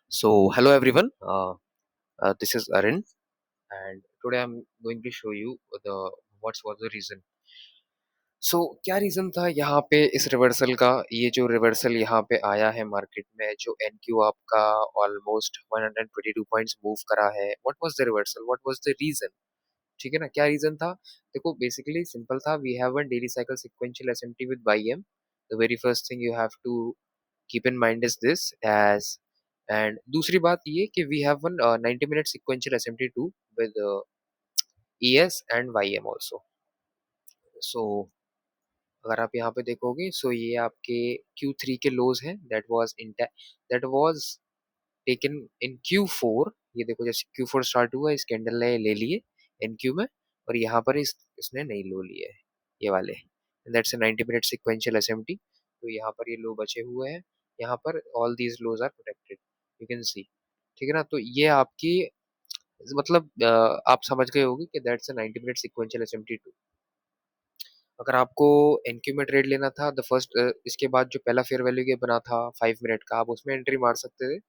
So, hello everyone. This is Arun, and today I'm going to show you the what was the reason. क्या reason था यहाँ पे इस reversal का? ये जो रिवर्सल यहाँ पे आया है मार्केट में, जो एनक्यू आपका ऑलमोस्ट 122 पॉइंट्स मूव करा है, what was the reversal, what was the reason? ठीक है ना, क्या रीजन था? देखो, बेसिकली सिंपल था। We have one daily cycle sequential SMT with YM. The very first thing you have to keep in mind is this as, and दूसरी बात ये कि we have one 90 minute sequential SMT2 with ES and YM also. So अगर आप यहाँ पे देखोगे, ये आपके Q3 के लोज हैं. that was taken in Q4. ये देखो, जैसे Q4 स्टार्ट हुआ, इस कैंडल ने ले लिए NQ में, और यहाँ पर इसने नहीं लो लिए है, ये वाले. That's a 90 minute sequential SMT. तो यहाँ पर ये लो बचे हुए हैं. यहाँ पर all these laws are protected, you can see. ठीक है ना, तो ये आपकी मतलब आप समझ गए होंगे कि that's a 90 minute sequential SMT. अगर आपको एनक्यू में ट्रेड लेना था, द फर्स्ट इसके बाद जो पहला फेयर वैल्यू गैप बना था 5 मिनट का, आप उसमें एंट्री मार सकते थे.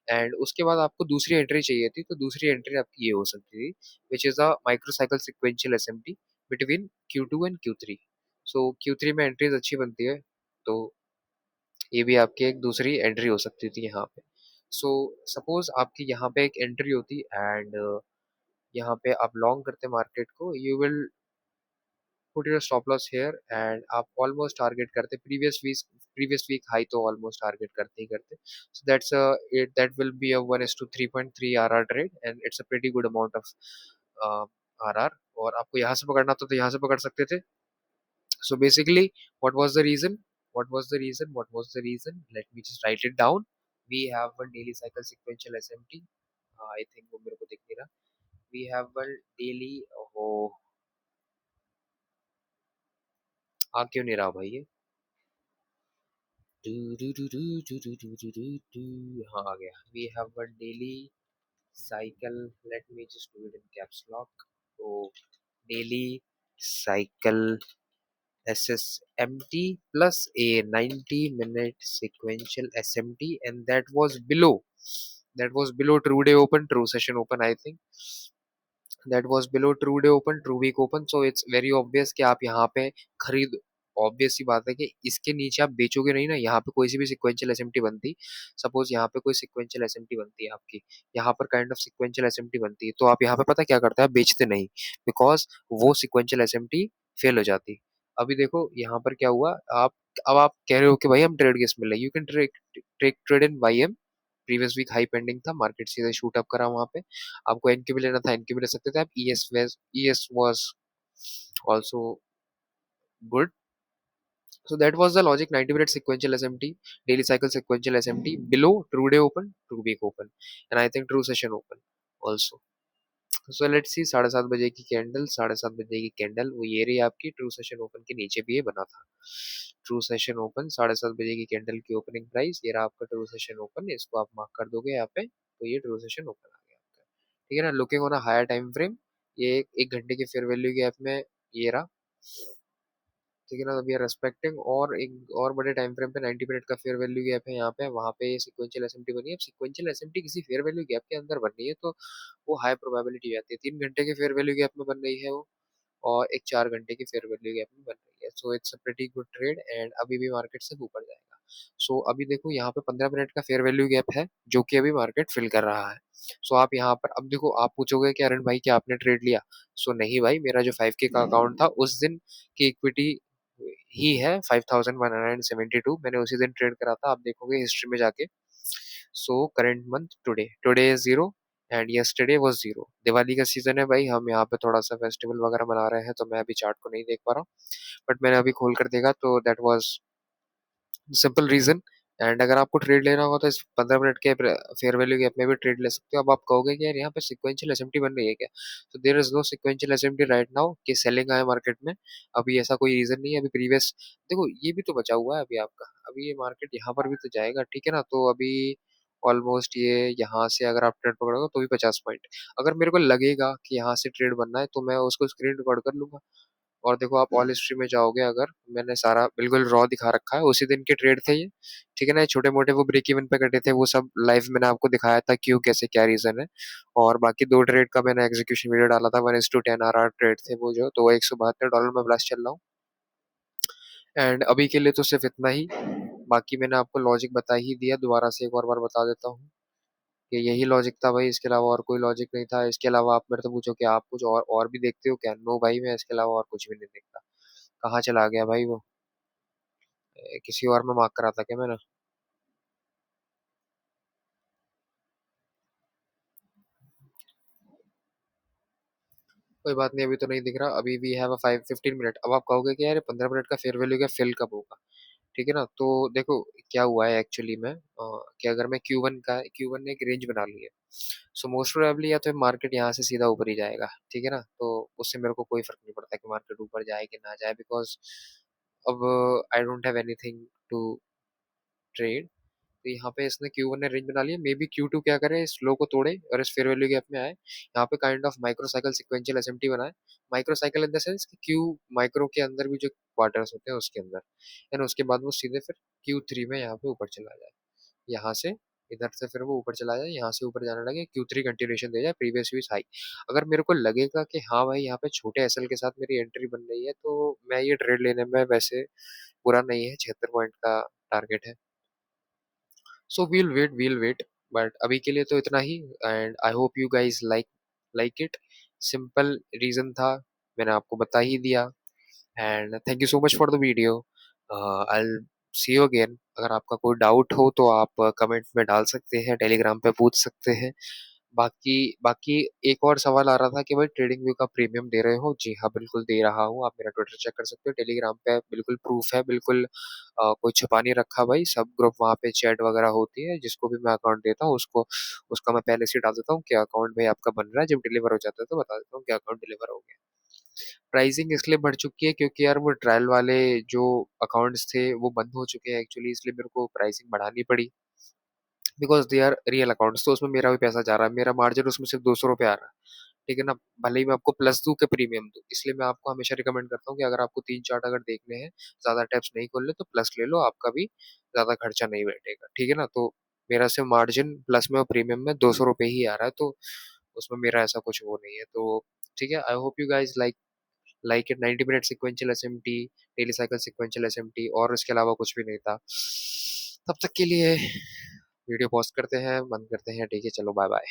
एंड उसके बाद आपको दूसरी एंट्री चाहिए थी, तो दूसरी एंट्री आपकी ये हो सकती थी, which is a microcycle sequential SMT between Q2 and Q3. So Q3 में एंट्रीज अच्छी बनती है, तो ये भी आपकी एक दूसरी एंट्री हो सकती थी यहाँ पे. सो सपोज आपकी यहाँ पे एक एंट्री होती, एंड यहाँ पे आप लॉन्ग करते मार्केट को, you will put your stop loss here, and आप ऑलमोस्ट टारगेट करते प्रीवियस वीक हाई, तो ऑलमोस्ट टारगेट करते ही करते. So that's it, that will be a 1:3.3 RR trade, and it's a pretty good amount of RR. और आपको यहाँ से पकड़ना था, तो यहाँ से पकड़ सकते थे. So basically what was the reason, what was the reason, let me just write it down. We have one daily cycle sequential SMT. I think वो मेरे को दिख नहीं रहा. वी हैव वन डेली, वो आ क्यों नहीं रहा भाई ये? Do, do, do, do, do, do, do, do, do, do. हाँ, आ गया. We have one daily cycle. Let me just do it in caps lock. So daily cycle SSMT plus a 90-minute sequential SMT, and that was below true day open, true session open, I think. That was below true day open, true week open. So it's very obvious कि आप यहाँ पे खरीद, obvious सी बात है कि इसके नीचे आप बेचोगे नहीं ना. यहाँ पे कोई सी भी सिक्वेंशियल एसएमटी बनती, सपोज यहाँ पे कोई सिक्वेंशियल एसएमटी बनती है आपकी, यहाँ पर काइंड ऑफ सिक्वेंशियल एसएमटी बनती है, तो आप यहाँ पे पता क्या करते हैं, आप बेचते नहीं, बिकॉज वो सिक्वेंशियल एसएमटी फेल हो जाती. अभी देखो यहाँ पर क्या हुआ. आप अब आप कह रहे हो कि भाई हम ट्रेड किस में ले, you can trade in YM. Previous week high pending था, मार्केट सीधे शूट अप करा वहां पे. आपको एनक्यू भी लेना था, एनक्यू भी ले सकते थे आप. ES was also good. So that was the logic. 90 minute sequential SMT, daily cycle sequential SMT below true day open, true week open, and I think true session open also. So let's see. 7:30 बजे की candle, 7:30 बजे की candle, वो ये रही आपकी. True session open के नीचे भी ये बना था. ट्रू सेशन ओपन 7:30 बजे की कैंडल की ओपनिंग प्राइस, ये रहा आपका ट्रू सेशन ओपन. इसको आप मार्क कर दोगे यहाँ पे, तो ये ट्रू सेशन ओपन आ गया आपका. ठीक है ना. Looking on a higher time frame, ये एक घंटे के फेयर वैल्यू गैप में ये रहा. ठीक है ना. तो वी आर रेस्पेक्टिंग, और एक और बड़े टाइम फ्रेम पे 90 मिनट का फेयर वैल्यू गैप है यहाँ पे, वहाँ पे सिक्वेंशियल एसएमटी बनी है. अब सिक्वेंशियल एसएमटी किसी फेयर वैल्यू गैप के अंदर बन रही है, तो वो हाई प्रोबेबिलिटी आती है. 3 घंटे के फेयर वैल्यू गैप में बन रही है वो, और एक 4 घंटे की फेयर वैल्यू गैप में बन रही है. So it's a pretty good trade, and अभी भी मार्केट से ऊपर जाएगा. सो अभी देखो, यहाँ पे 15 मिनट का फेयर वैल्यू गैप है, जो कि अभी मार्केट फिल कर रहा है. सो आप यहाँ पर, अब देखो, आप पूछोगे कि अरुण भाई क्या आपने ट्रेड लिया? सो नहीं भाई, मेरा जो 5K का अकाउंट था, उस दिन की इक्विटी ही है 5172. मैंने उसी दिन ट्रेड करा था, आप देखोगे हिस्ट्री में जाके. So current month, today is zero, and yesterday was zero. Diwali का सीजन है भाई, हम यहाँ पे थोड़ा सा फेस्टिवल वगैरह मना रहे हैं, तो मैं अभी चार्ट को नहीं देख पा रहा हूँ, बट मैंने अभी खोल कर देखा, तो that was simple reason. And अगर आपको ट्रेड लेना होगा, तो इस 15 मिनट के फेयर वैल्यू गैप में भी ट्रेड ले सकते हो. अब आप कहोगे कि यार यहाँ पे सिक्वेंशियल एसएमटी बन रही है क्या? तो there is no sequential SMT right now कि सेलिंग आए मार्केट में. अभी ऐसा कोई रीजन नहीं है. अभी प्रीवियस, देखो, ये भी तो बचा हुआ है अभी आपका. अभी ये मार्केट यहाँ पर भी तो जाएगा. ठीक है ना. तो अभी ऑलमोस्ट ये यहाँ से अगर आप ट्रेड पकड़ोगे, तो भी 50 पॉइंट. अगर मेरे को लगेगा कि यहाँ से ट्रेड बनना है, तो मैं उसको स्क्रीन रिकॉर्ड कर लूंगा. और देखो आप ऑल हिस्ट्री में जाओगे अगर, मैंने सारा बिल्कुल रॉ दिखा रखा है, उसी दिन के ट्रेड थे ये। ठीक है ना, छोटे मोटे वो ब्रेक इवन पे कटे थे, वो सब लाइव मैंने आपको दिखाया था क्यों कैसे क्या रीजन है। और बाकी दो ट्रेड का मैंने एग्जीक्यूशन वीडियो डाला था, 1:10 RR ट्रेड थे वो, जो तो $172 में प्लस चल रहा हूँ। एंड अभी के लिए तो सिर्फ इतना ही। बाकी मैंने आपको लॉजिक बता ही दिया, दोबारा से एक और बार बता देता हूँ कि यही लॉजिक था भाई, इसके अलावा और कोई लॉजिक नहीं था। इसके अलावा आप मेरे से पूछो कि आप कुछ और भी देखते हो क्या? नो भाई, मैं इसके अलावा और कुछ भी नहीं देखता। कहाँ चला गया भाई वो? किसी और में मार्क करा था क्या मैंने? कोई बात नहीं, अभी तो नहीं दिख रहा। अभी भी हैव 15 मिनट। अब आप कहोगे कि यार 15 मिनट का फेयर वैल्यू का फिल कब होगा? ठीक है ना, तो देखो क्या हुआ है एक्चुअली में, कि अगर मैं Q1 ने एक रेंज बना ली है, सो मोस्ट प्रोबेबली या तो मार्केट यहाँ से सीधा ऊपर ही जाएगा। ठीक है ना, तो उससे मेरे को कोई फर्क नहीं पड़ता कि मार्केट ऊपर जाए कि ना जाए, बिकॉज अब I don't have anything to trade. तो यहाँ पे इसने Q1 ने रेंज बना लिया, मे बी Q2 क्या करे, इस लो को तोड़े और इस फेयर वैल्यू गैप में आए। यहाँ पे kind of micro cycle sequential SMT बनाए। Micro cycle in the sense कि क्यू माइक्रो के अंदर भी जो क्वार्टर्स होते हैं उसके अंदर, एंड उसके बाद वो सीधे फिर Q3 में यहाँ पे ऊपर चला जाए। यहाँ से इधर से फिर वो ऊपर चला जाए, यहाँ से ऊपर जाने लगे, Q3 कंटिन्यूएशन दे जाए, प्रीवियस वीक हाई। अगर मेरे को लगेगा कि हाँ भाई यहाँ पे छोटे एसएल के साथ मेरी एंट्री बन रही है, तो मैं ये ट्रेड लेने में वैसे बुरा नहीं है। 76 पॉइंट का टारगेट है। सो वील वेट, बट अभी के लिए तो इतना ही। And I hope you guys like it. Simple reason था, मैंने आपको बता ही दिया। And thank you so much for the video. I see you again. अगर आपका कोई डाउट हो तो आप कमेंट में डाल सकते हैं, टेलीग्राम पे पूछ सकते हैं। बाकी बाकी एक और सवाल आ रहा था कि भाई ट्रेडिंग व्यू का प्रीमियम दे रहे हो? जी हाँ, बिल्कुल दे रहा हूँ। आप मेरा ट्विटर चेक कर सकते हो, टेलीग्राम पे बिल्कुल प्रूफ है, बिल्कुल कोई छुपा नहीं रखा भाई। सब ग्रुप वहाँ पे चैट वगैरह होती है, जिसको भी मैं अकाउंट देता हूँ उसको, उसका मैं पहले से डाल देता हूँ कि अकाउंट भाई आपका बन रहा है। जब डिलीवर हो जाता है तो बता देता हूँ कि अकाउंट डिलीवर हो गया। प्राइसिंग इसलिए बढ़ चुकी है क्योंकि यार वो ट्रायल वाले जो अकाउंट्स थे वो बंद हो चुके हैं एक्चुअली, इसलिए मेरे को प्राइसिंग बढ़ानी पड़ी। Because they are real accounts, तो उसमें मेरा भी पैसा जा रहा है, मेरा मार्जिन उसमें सिर्फ ₹200 आ रहा है। ठीक है ना, भले ही मैं आपको प्लस दूं के प्रीमियम दूं। इसलिए मैं आपको हमेशा रिकमेंड करता हूँ कि अगर आपको तीन चार्ट अगर देखने हैं, ज्यादा टैप्स नहीं खोलने, तो प्लस ले लो, आपका भी ज्यादा खर्चा नहीं बैठेगा। ठीक है ना, तो मेरा सिर्फ मार्जिन प्लस में और प्रीमियम में ₹200 ही आ रहा है, तो उसमें मेरा ऐसा कुछ वो नहीं है। तो ठीक है, आई hope you guys like it. 90 minute sequential SMT, daily cycle sequential SMT, और इसके अलावा कुछ भी नहीं था। तब तक के लिए वीडियो पॉज करते हैं, बंद करते हैं। ठीक है, चलो बाय बाय।